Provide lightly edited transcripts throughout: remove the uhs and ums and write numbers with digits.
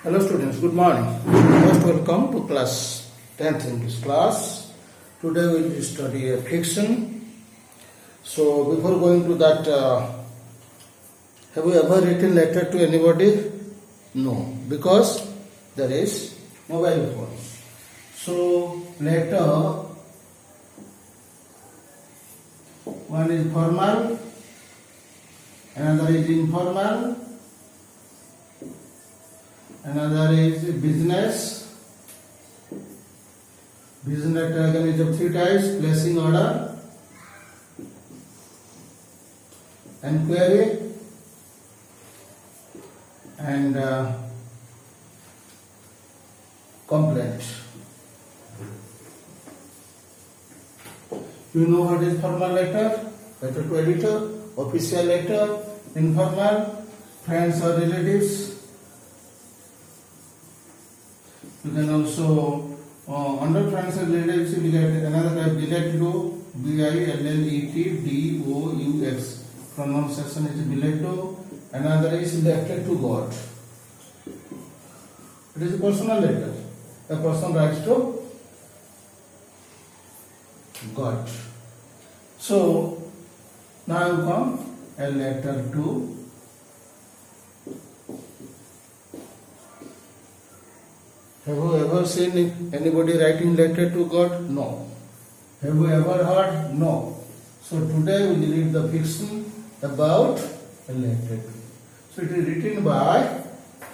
Hello students, good morning. Most welcome to class 10th English class. Today we will study a fiction. So before going to that, have you ever written letter to anybody? No, because there is mobile phone. So letter, one is formal, another is informal, another is business. Business again is of three types: placing order, enquiry, and complaint. You know what is formal letter? Letter to editor, official letter, informal, friends or relatives. You can also under friends and relatives you get another type, biletto, BILLETDOUX. Pronunciation is biletto. Another is letter to God. It is a personal letter. A person writes to God. So now you come a letter to Have you ever seen anybody writing letter to God? No. Have you ever heard? No. So today we will read the fiction about a letter to. So it is written by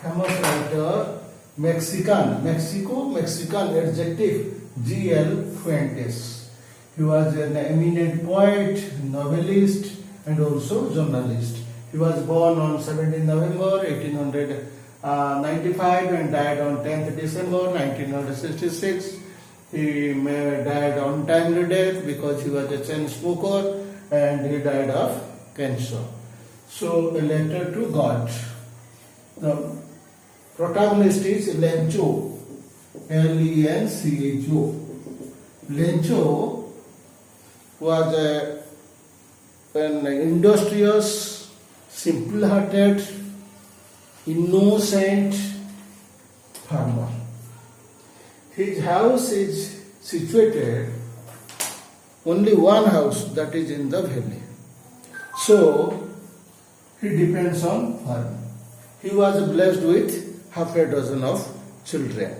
famous writer Mexican adjective G.L. Fuentes. He was an eminent poet, novelist, and also journalist. He was born on 17 November 1895 and died on 10th December 1966. He died on timely death because he was a chain smoker and he died of cancer. So, a letter to God. The protagonist is Lencho, Lencho. Lencho was an industrious, simple-hearted, innocent farmer. His house is situated only one house, that is in the valley. So he depends on farming. He was blessed with half a dozen of children.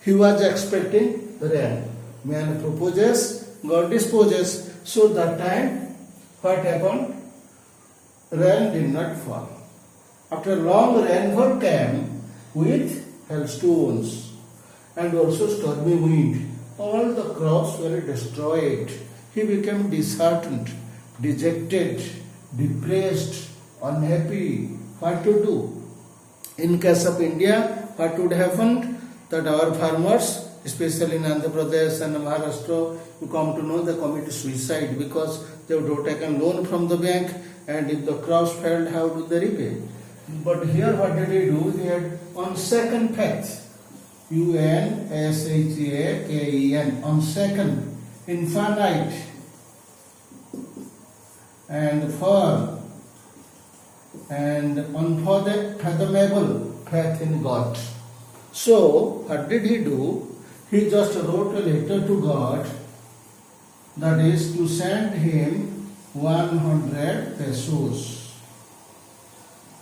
He was expecting rain. Man proposes, God disposes. So that time, what happened? Rain did not fall. After long rainfall came with hailstones and also stormy wind. All the crops were destroyed. He became disheartened, dejected, depressed, unhappy. What to do? In case of India, what would happen? That our farmers, especially in Andhra Pradesh and Maharashtra, you come to know they commit suicide because they would have taken loan from the bank, and if the crops failed, how do they repay? But here what did he do? He had on second faith, UNSHAKEN, on second, infinite and firm and unfathomable faith in God. So what did he do? He just wrote a letter to God, that is to send him 100 pesos.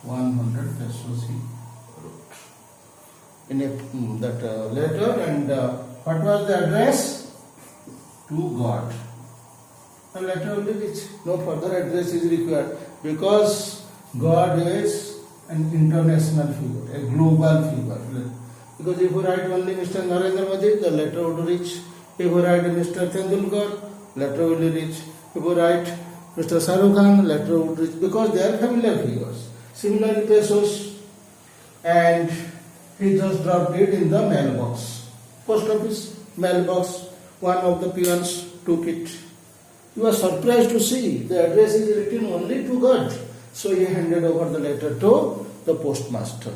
100 pesos he wrote in that letter, and what was the address? To God. The letter will reach. No further address is required because God is an international figure, a global figure. Because if you write only Mr. Narendra Modi, the letter would reach. If you write Mr. Tendulkar, letter will reach. If you write Mr. Shahrukh Khan, letter would reach, because they are familiar figures. Similarly, pesos, and he just dropped it in the mailbox. Post office mailbox. One of the peons took it. He was surprised to see the address is written only to God. So he handed over the letter to the postmaster.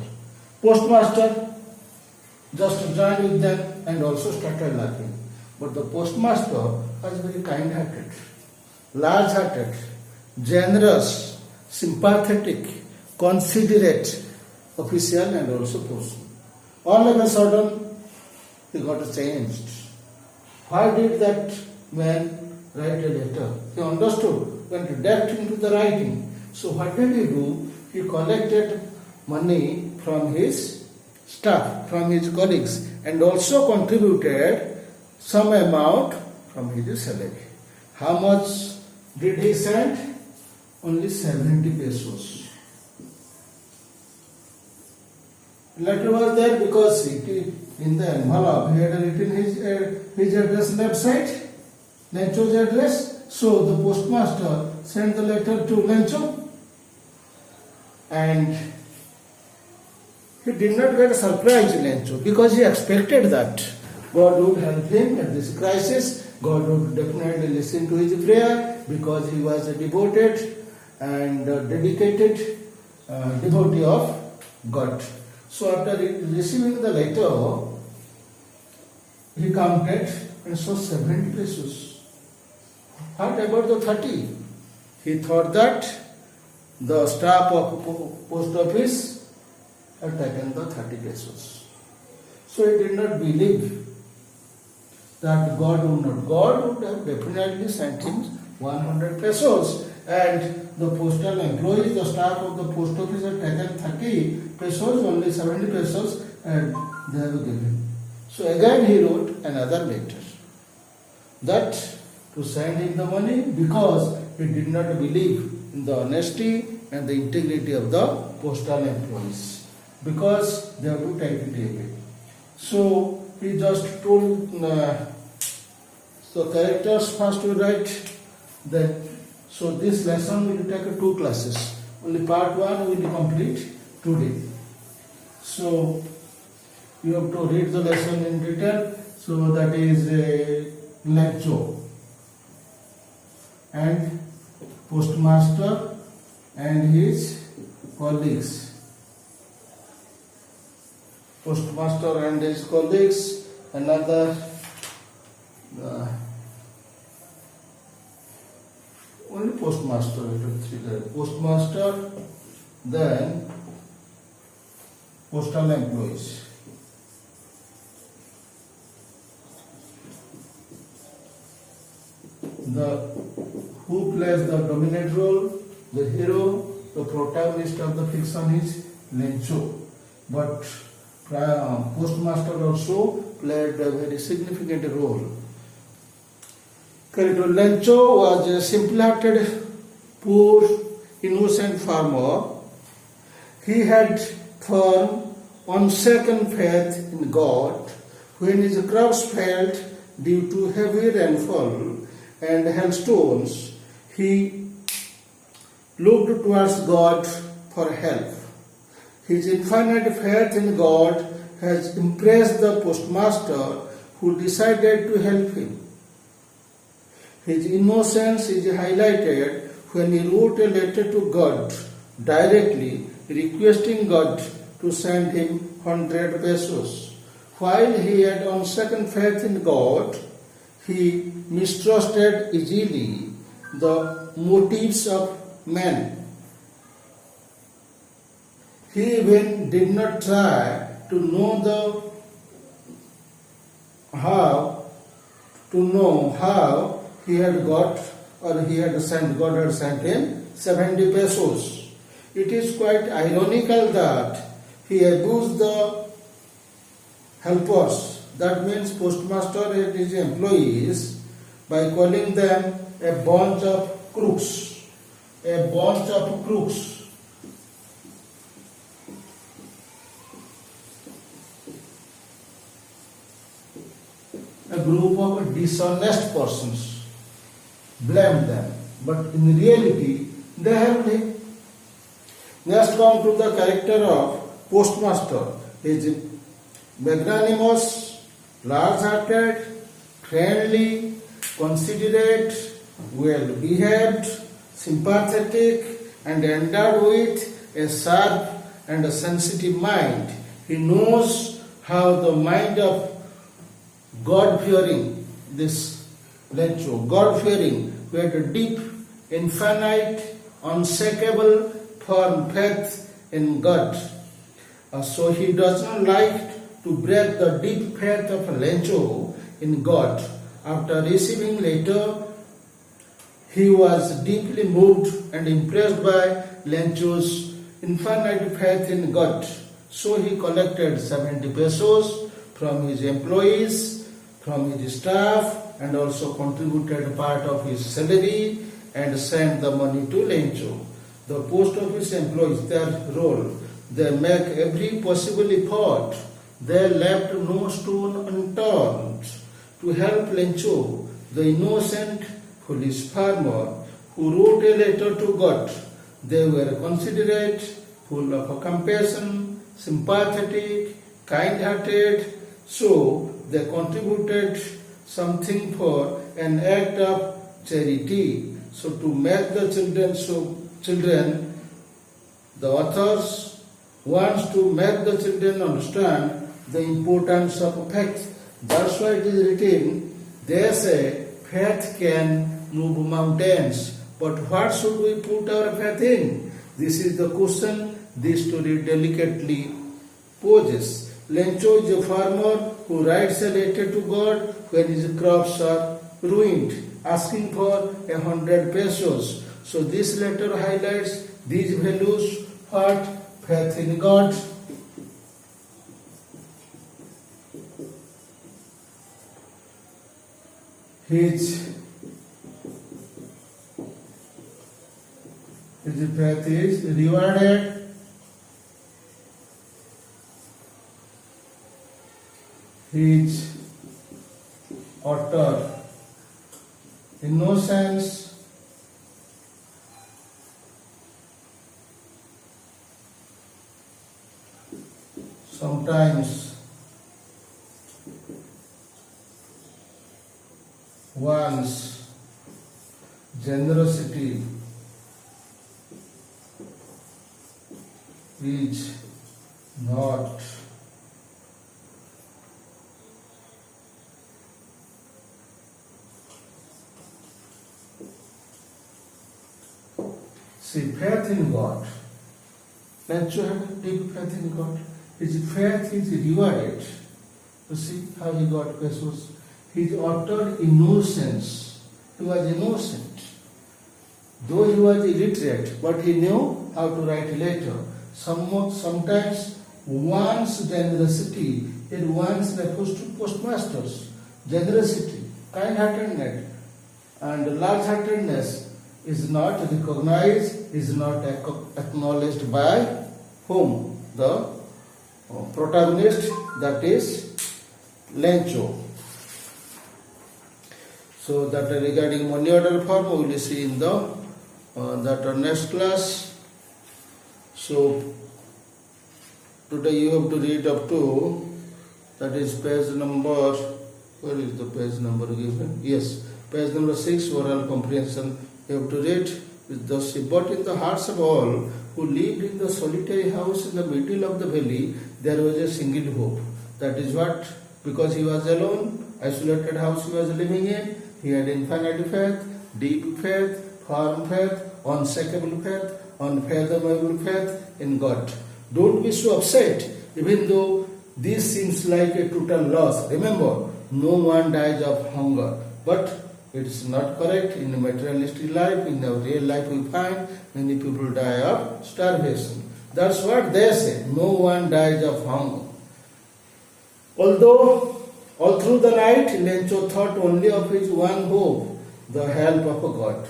Postmaster just joined with them and also started laughing. But the postmaster was very kind-hearted, large-hearted, generous, sympathetic, considerate official and also person. All of a sudden, he got changed. Why did that man write a letter? He understood, went depth into the writing. So what did he do? He collected money from his staff, from his colleagues, and also contributed some amount from his salary. How much did he send? Only 70 pesos. Letter was there because in the envelope he had written his address left side, Lencho's address. So the postmaster sent the letter to Lencho, and he did not get surprised, Lencho, because he expected that God would help him at this crisis. God would definitely listen to his prayer because he was a devoted and dedicated devotee of God. So after receiving the letter, he counted and saw 70 pesos. What about the 30? He thought that the staff of post office had taken the 30 pesos. So he did not believe that God would have definitely sent him 100 pesos. And the postal employees, the staff of the post office had taken 30 pesos, only 70 pesos, and they have given. So again he wrote another letter that to send him the money because he did not believe in the honesty and the integrity of the postal employees, because they have to take it away. So he just told the characters first to write that. So this lesson will take 2 classes. Only part 1 will complete today. So you have to read the lesson in detail. So that is Lencho and postmaster and his colleagues. Postmaster and his colleagues, another only postmaster, postmaster, then postal employees. Who plays the dominant role? The hero, the protagonist of the fiction is Lencho. But postmaster also played a very significant role. Character Lencho was a simple-hearted, poor, innocent farmer. He had firm, unshaken faith in God. When his crops failed due to heavy rainfall and hailstones, he looked towards God for help. His infinite faith in God has impressed the postmaster, who decided to help him. His innocence is highlighted when he wrote a letter to God directly requesting God to send him 100 pesos. While he had unshaken faith in God, he mistrusted easily the motives of men. He even did not try to know how he had got, or he had sent, God had sent him 70 pesos. It is quite ironical that he abused the helpers, that means postmaster and his employees, by calling them a bunch of crooks. A bunch of crooks. A group of dishonest persons. Blame them. But in reality, they have lived. Next come to the character of postmaster. He is magnanimous, large-hearted, friendly, considerate, well-behaved, sympathetic, and endowed with a sharp and a sensitive mind. He knows how the mind of God-fearing, this Lencho, God-fearing, who had a deep, infinite, unshakable, firm faith in God. So he does not like to break the deep faith of Lencho in God. After receiving letter, he was deeply moved and impressed by Lencho's infinite faith in God. So he collected 70 pesos from his employees, from his staff, and also contributed part of his salary and sent the money to Lencho. The post office employees, their role, they make every possible effort. They left no stone unturned to help Lencho, the innocent, foolish farmer who wrote a letter to God. They were considerate, full of compassion, sympathetic, kind-hearted, so they contributed something for an act of charity. So to make the children, the authors wants to make the children understand the importance of faith. That's why it is written, they say faith can move mountains. But what should we put our faith in? This is the question this story delicately poses. Lencho is a farmer who writes a letter to God when his crops are ruined, asking for 100 pesos. So this letter highlights these values: what? Faith in God, his faith is rewarded, his utter innocence sometimes one's generosity is not faith in God. Lencho had a deep faith in God. His faith is rewarded. You see how he got pesos. His utter innocence. He was innocent. Though he was illiterate, but he knew how to write a letter. Sometimes one's generosity is one's postmaster's generosity, kind-heartedness, and large-heartedness is not recognized, is not acknowledged by whom? The protagonist, that is Lencho. So that regarding money order form we will see in the next class. So today you have to read up to, that is page number, where is the page number given? Yes, page number 6, oral comprehension. You have to read with the sea. But in the hearts of all who lived in the solitary house in the middle of the valley, there was a single hope. That is what? Because he was alone, isolated house he was living in, he had infinite faith, deep faith, firm faith, unshakable faith, unfathomable faith in God. Don't be so upset, even though this seems like a total loss. Remember, no one dies of hunger, but it's not correct. In the materialistic life, in the real life, we find many people die of starvation. That's what they say. No one dies of hunger. Although all through the night, Lencho thought only of his one hope, the help of a God,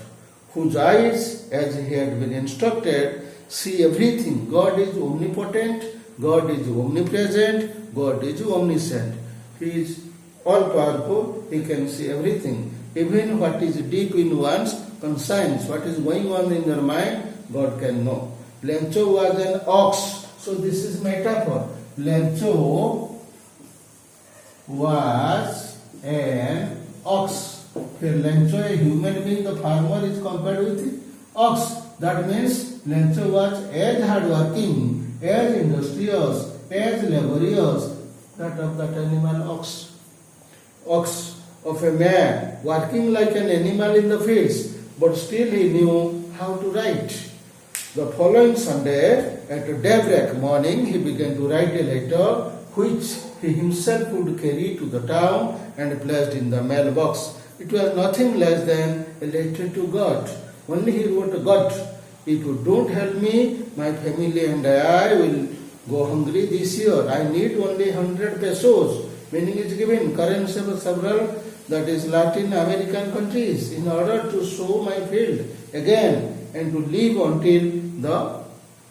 whose eyes, as he had been instructed, see everything. God is omnipotent, God is omnipresent, God is omniscient. He is all powerful, he can see everything. Even what is deep in one's conscience, what is going on in your mind, God can know. Lencho was an ox. So this is metaphor. Lencho was an ox. Here Lencho, a human being, the farmer is compared with the ox. That means Lencho was as hardworking, as industrious, as laborious, that of that animal ox. Ox of a man working like an animal in the fields, but still he knew how to write. The following Sunday, at daybreak morning, he began to write a letter which he himself would carry to the town and placed in the mailbox. It was nothing less than a letter to God. Only he wrote, God, if you don't help me, my family and I will go hungry this year. I need only 100 pesos. Meaning is given currency of several, that is Latin American countries, in order to sow my field again and to live until the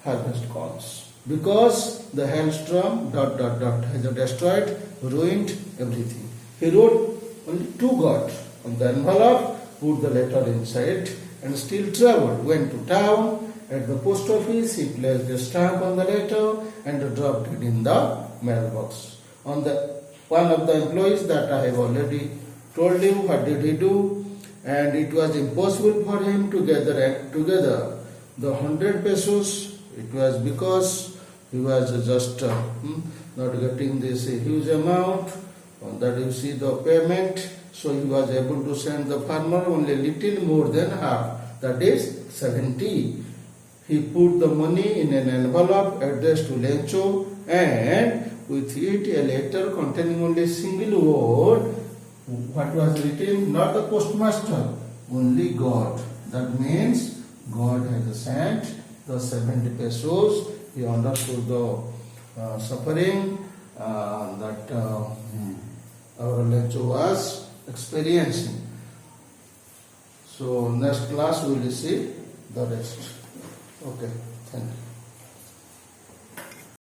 harvest comes. Because the hailstorm ... has destroyed, ruined everything. He wrote only to God on the envelope, put the letter inside, and still traveled. Went to town. At the post office, he placed a stamp on the letter and dropped it in the mailbox. One of the employees that I have already told you what did he do, and it was impossible for him to gather together the 100 pesos. It was because he was just not getting this huge amount, that you see the payment, so he was able to send the farmer only little more than half, that is 70. He put the money in an envelope addressed to Lencho, and with it a letter containing only a single word. What was written? Not the postmaster, only God. That means God has sent the 70 pesos. He understood the suffering that our Lencho was experiencing. So next class we will see the rest. Okay, thank you.